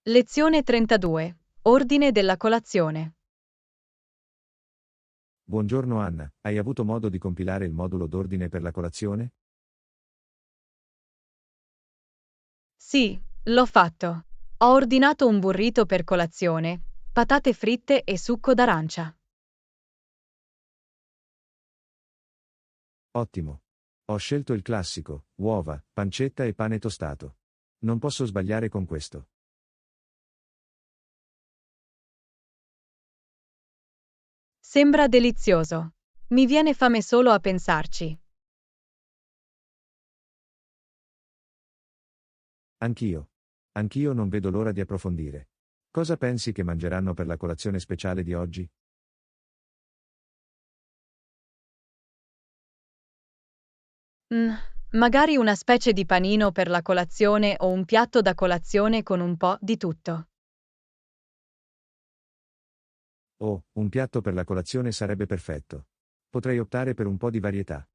Lezione 32. Ordine della colazione. Buongiorno Anna, hai avuto modo di compilare il modulo d'ordine per la colazione? Sì, l'ho fatto. Ho ordinato un burrito per colazione, patate fritte e succo d'arancia. Ottimo. Ho scelto il classico, uova, pancetta e pane tostato. Non posso sbagliare con questo. Sembra delizioso. Mi viene fame solo a pensarci. Anch'io. Anch'io non vedo l'ora di approfondire. Cosa pensi che mangeranno per la colazione speciale di oggi? Mm, magari una specie di panino per la colazione o un piatto da colazione con un po' di tutto. Oh, un piatto per la colazione sarebbe perfetto. Potrei optare per un po' di varietà.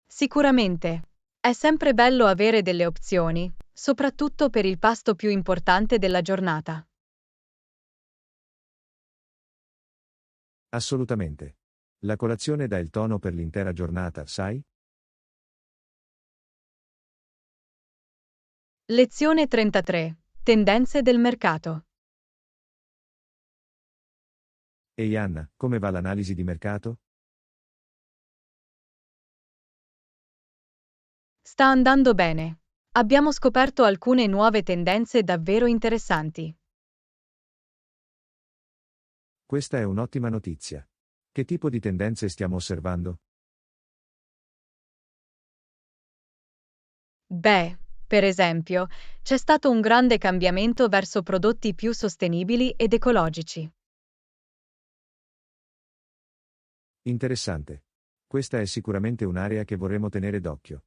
Sicuramente. È sempre bello avere delle opzioni, soprattutto per il pasto più importante della giornata. Assolutamente. La colazione dà il tono per l'intera giornata, sai? Lezione 33. Tendenze del mercato. Ehi Anna, come va l'analisi di mercato? Sta andando bene. Abbiamo scoperto alcune nuove tendenze davvero interessanti. Questa è un'ottima notizia. Che tipo di tendenze stiamo osservando? Beh, per esempio, c'è stato un grande cambiamento verso prodotti più sostenibili ed ecologici. Interessante. Questa è sicuramente un'area che vorremmo tenere d'occhio.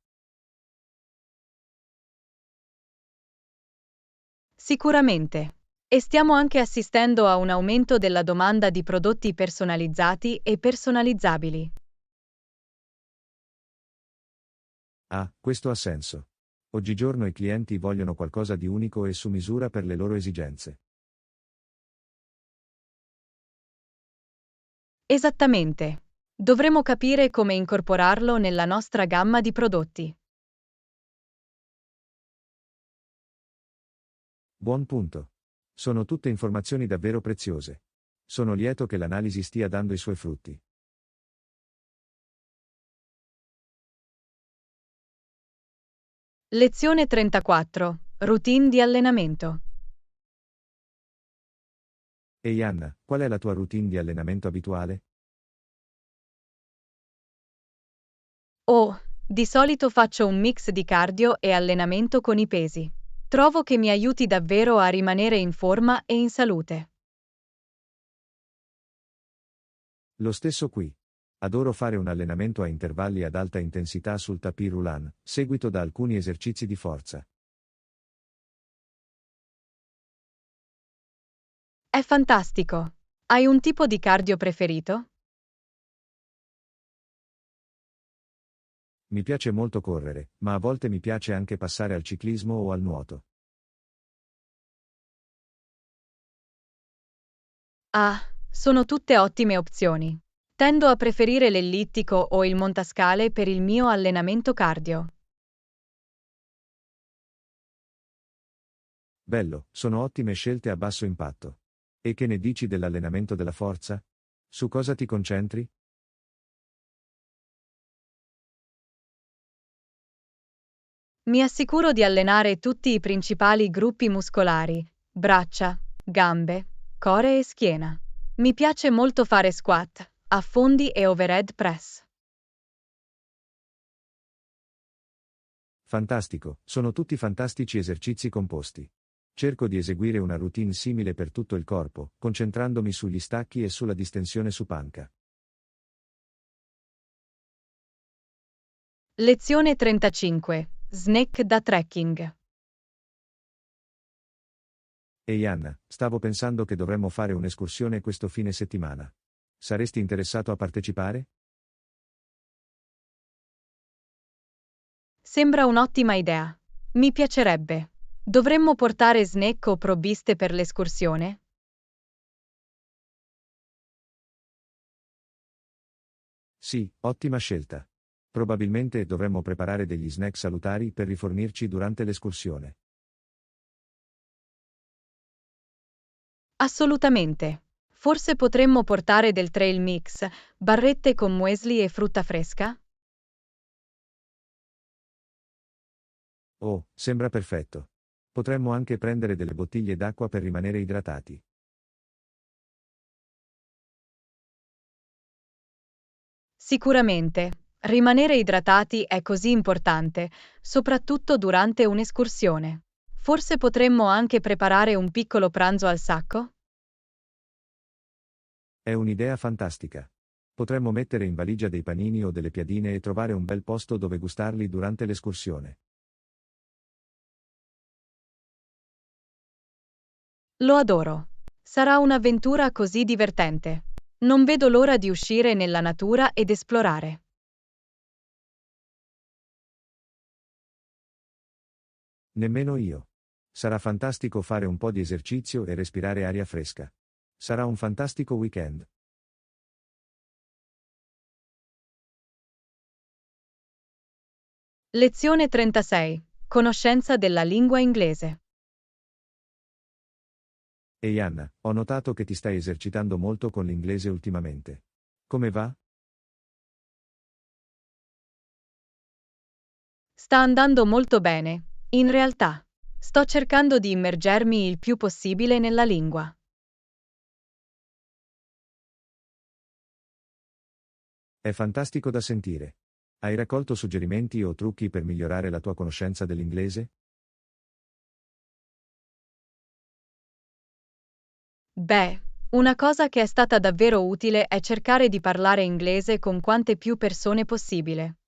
Sicuramente. E stiamo anche assistendo a un aumento della domanda di prodotti personalizzati e personalizzabili. Ah, questo ha senso. Oggigiorno i clienti vogliono qualcosa di unico e su misura per le loro esigenze. Esattamente. Dovremo capire come incorporarlo nella nostra gamma di prodotti. Buon punto. Sono tutte informazioni davvero preziose. Sono lieto che l'analisi stia dando i suoi frutti. Lezione 34. Routine di allenamento. Ehi Anna, qual è la tua routine di allenamento abituale? Oh, di solito faccio un mix di cardio e allenamento con i pesi. Trovo che mi aiuti davvero a rimanere in forma e in salute. Lo stesso qui. Adoro fare un allenamento a intervalli ad alta intensità sul tapis roulant, seguito da alcuni esercizi di forza. È fantastico. Hai un tipo di cardio preferito? Mi piace molto correre, ma a volte mi piace anche passare al ciclismo o al nuoto. Ah, sono tutte ottime opzioni. Tendo a preferire l'ellittico o il montascale per il mio allenamento cardio. Bello, sono ottime scelte a basso impatto. E che ne dici dell'allenamento della forza? Su cosa ti concentri? Mi assicuro di allenare tutti i principali gruppi muscolari, braccia, gambe, core e schiena. Mi piace molto fare squat, affondi e overhead press. Fantastico, sono tutti fantastici esercizi composti. Cerco di eseguire una routine simile per tutto il corpo, concentrandomi sugli stacchi e sulla distensione su panca. Lezione 35. Snack da trekking. Ehi Anna, stavo pensando che dovremmo fare un'escursione questo fine settimana. Saresti interessato a partecipare? Sembra un'ottima idea. Mi piacerebbe. Dovremmo portare snack o provviste per l'escursione? Sì, ottima scelta. Probabilmente dovremmo preparare degli snack salutari per rifornirci durante l'escursione. Assolutamente. Forse potremmo portare del trail mix, barrette con muesli e frutta fresca? Oh, sembra perfetto. Potremmo anche prendere delle bottiglie d'acqua per rimanere idratati. Sicuramente. Rimanere idratati è così importante, soprattutto durante un'escursione. Forse potremmo anche preparare un piccolo pranzo al sacco? È un'idea fantastica. Potremmo mettere in valigia dei panini o delle piadine e trovare un bel posto dove gustarli durante l'escursione. Lo adoro. Sarà un'avventura così divertente. Non vedo l'ora di uscire nella natura ed esplorare. Nemmeno io. Sarà fantastico fare un po' di esercizio e respirare aria fresca. Sarà un fantastico weekend. Lezione 36. Conoscenza della lingua inglese. Ehi Anna, ho notato che ti stai esercitando molto con l'inglese ultimamente. Come va? Sta andando molto bene. In realtà, sto cercando di immergermi il più possibile nella lingua. È fantastico da sentire. Hai raccolto suggerimenti o trucchi per migliorare la tua conoscenza dell'inglese? Beh, una cosa che è stata davvero utile è cercare di parlare inglese con quante più persone possibile.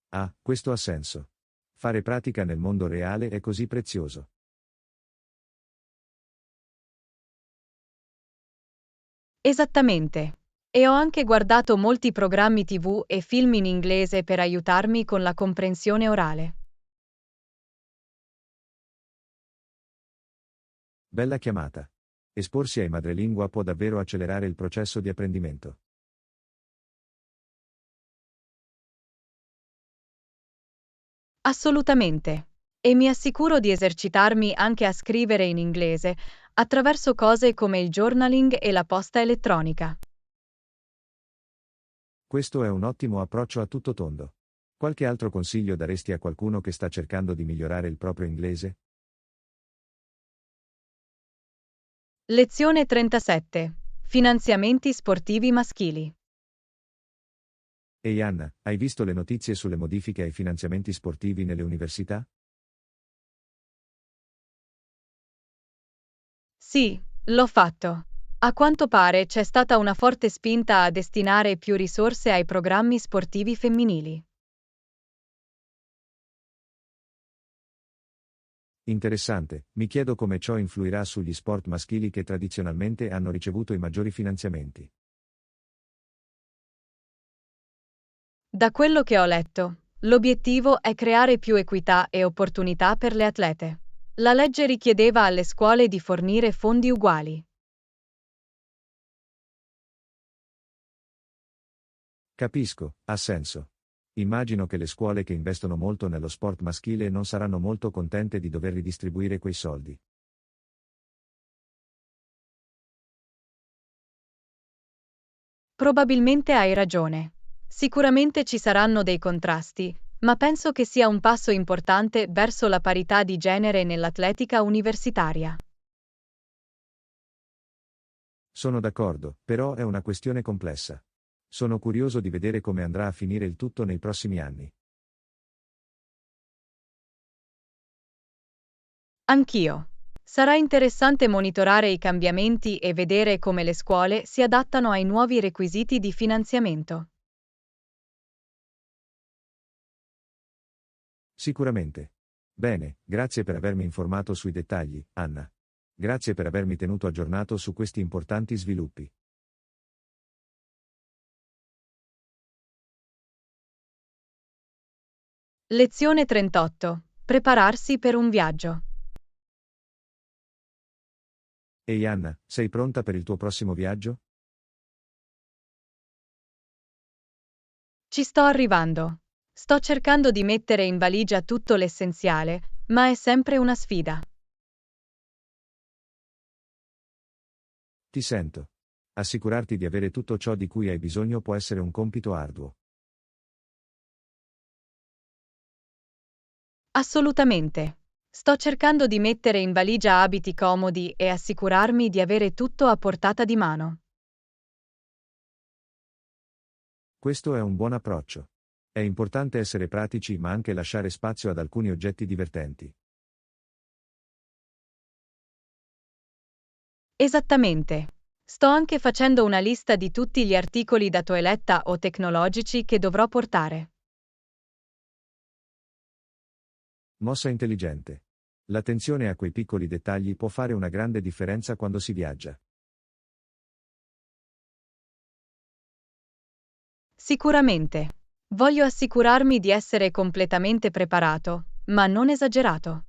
Ah, questo ha senso. Fare pratica nel mondo reale è così prezioso. Esattamente. E ho anche guardato molti programmi TV e film in inglese per aiutarmi con la comprensione orale. Bella chiamata. Esporsi ai madrelingua può davvero accelerare il processo di apprendimento. Assolutamente. E mi assicuro di esercitarmi anche a scrivere in inglese, attraverso cose come il journaling e la posta elettronica. Questo è un ottimo approccio a tutto tondo. Qualche altro consiglio daresti a qualcuno che sta cercando di migliorare il proprio inglese? Lezione 37. Finanziamenti sportivi maschili. Ehi Anna, hai visto le notizie sulle modifiche ai finanziamenti sportivi nelle università? Sì, l'ho fatto. A quanto pare c'è stata una forte spinta a destinare più risorse ai programmi sportivi femminili. Interessante, mi chiedo come ciò influirà sugli sport maschili che tradizionalmente hanno ricevuto i maggiori finanziamenti. Da quello che ho letto, l'obiettivo è creare più equità e opportunità per le atlete. La legge richiedeva alle scuole di fornire fondi uguali. Capisco, ha senso. Immagino che le scuole che investono molto nello sport maschile non saranno molto contente di dover ridistribuire quei soldi. Probabilmente hai ragione. Sicuramente ci saranno dei contrasti, ma penso che sia un passo importante verso la parità di genere nell'atletica universitaria. Sono d'accordo, però è una questione complessa. Sono curioso di vedere come andrà a finire il tutto nei prossimi anni. Anch'io. Sarà interessante monitorare i cambiamenti e vedere come le scuole si adattano ai nuovi requisiti di finanziamento. Sicuramente. Bene, grazie per avermi informato sui dettagli, Anna. Grazie per avermi tenuto aggiornato su questi importanti sviluppi. Lezione 38. Prepararsi per un viaggio. Ehi Anna, sei pronta per il tuo prossimo viaggio? Ci sto arrivando. Sto cercando di mettere in valigia tutto l'essenziale, ma è sempre una sfida. Ti sento. Assicurarti di avere tutto ciò di cui hai bisogno può essere un compito arduo. Assolutamente. Sto cercando di mettere in valigia abiti comodi e assicurarmi di avere tutto a portata di mano. Questo è un buon approccio. È importante essere pratici ma anche lasciare spazio ad alcuni oggetti divertenti. Esattamente. Sto anche facendo una lista di tutti gli articoli da toeletta o tecnologici che dovrò portare. Mossa intelligente. L'attenzione a quei piccoli dettagli può fare una grande differenza quando si viaggia. Sicuramente. Voglio assicurarmi di essere completamente preparato, ma non esagerato.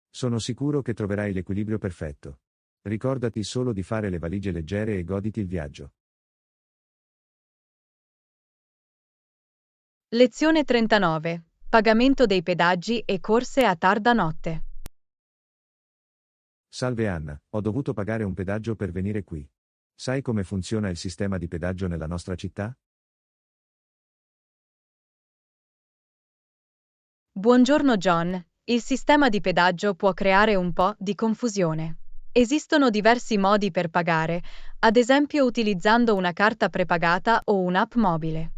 Sono sicuro che troverai l'equilibrio perfetto. Ricordati solo di fare le valigie leggere e goditi il viaggio. Lezione 39. Pagamento dei pedaggi e corse a tarda notte. Salve Anna, ho dovuto pagare un pedaggio per venire qui. Sai come funziona il sistema di pedaggio nella nostra città? Buongiorno John, il sistema di pedaggio può creare un po' di confusione. Esistono diversi modi per pagare, ad esempio utilizzando una carta prepagata o un'app mobile.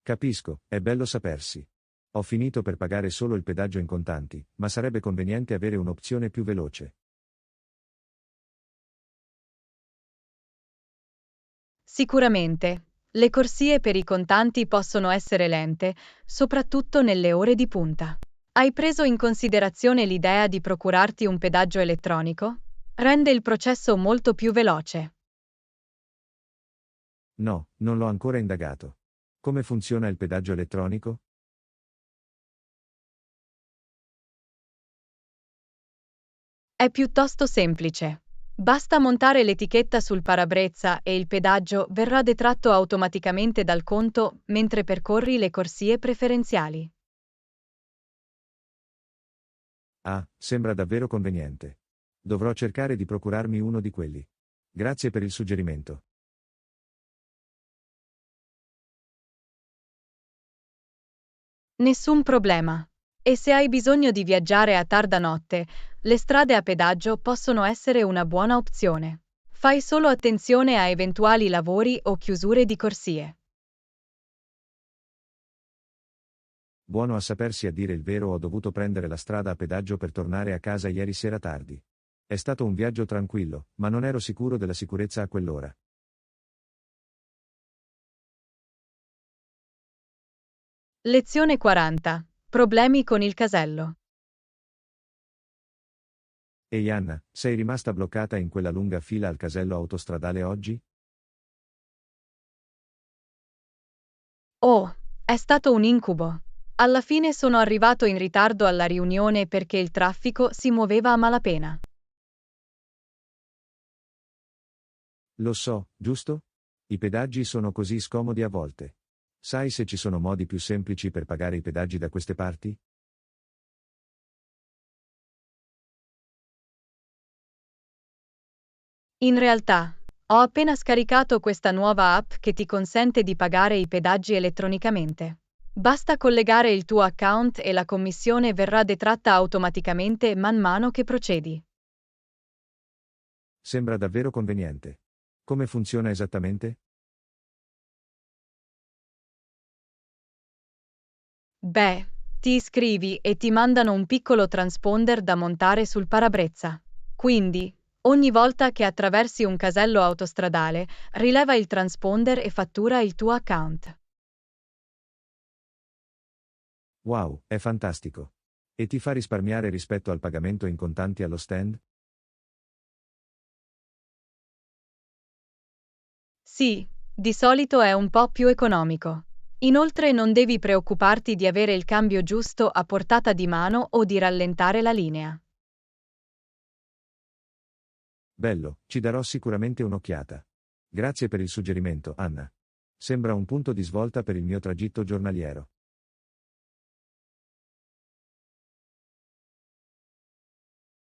Capisco, è bello sapersi. Ho finito per pagare solo il pedaggio in contanti, ma sarebbe conveniente avere un'opzione più veloce. Sicuramente. Le corsie per i contanti possono essere lente, soprattutto nelle ore di punta. Hai preso in considerazione l'idea di procurarti un pedaggio elettronico? Rende il processo molto più veloce. No, non l'ho ancora indagato. Come funziona il pedaggio elettronico? È piuttosto semplice. Basta montare l'etichetta sul parabrezza e il pedaggio verrà detratto automaticamente dal conto mentre percorri le corsie preferenziali. Ah, sembra davvero conveniente. Dovrò cercare di procurarmi uno di quelli. Grazie per il suggerimento. Nessun problema. E se hai bisogno di viaggiare a tarda notte, le strade a pedaggio possono essere una buona opzione. Fai solo attenzione a eventuali lavori o chiusure di corsie. Buono a sapersi, a dire il vero, ho dovuto prendere la strada a pedaggio per tornare a casa ieri sera tardi. È stato un viaggio tranquillo, ma non ero sicuro della sicurezza a quell'ora. Lezione 40. Problemi con il casello. Ehi Anna, sei rimasta bloccata in quella lunga fila al casello autostradale oggi? Oh, è stato un incubo. Alla fine sono arrivato in ritardo alla riunione perché il traffico si muoveva a malapena. Lo so, giusto? I pedaggi sono così scomodi a volte. Sai se ci sono modi più semplici per pagare i pedaggi da queste parti? In realtà, ho appena scaricato questa nuova app che ti consente di pagare i pedaggi elettronicamente. Basta collegare il tuo account e la commissione verrà detratta automaticamente man mano che procedi. Sembra davvero conveniente. Come funziona esattamente? Beh, ti iscrivi e ti mandano un piccolo transponder da montare sul parabrezza. Quindi, ogni volta che attraversi un casello autostradale, rileva il transponder e fattura il tuo account. Wow, è fantastico. E ti fa risparmiare rispetto al pagamento in contanti allo stand? Sì, di solito è un po' più economico. Inoltre non devi preoccuparti di avere il cambio giusto a portata di mano o di rallentare la linea. Bello, ci darò sicuramente un'occhiata. Grazie per il suggerimento, Anna. Sembra un punto di svolta per il mio tragitto giornaliero.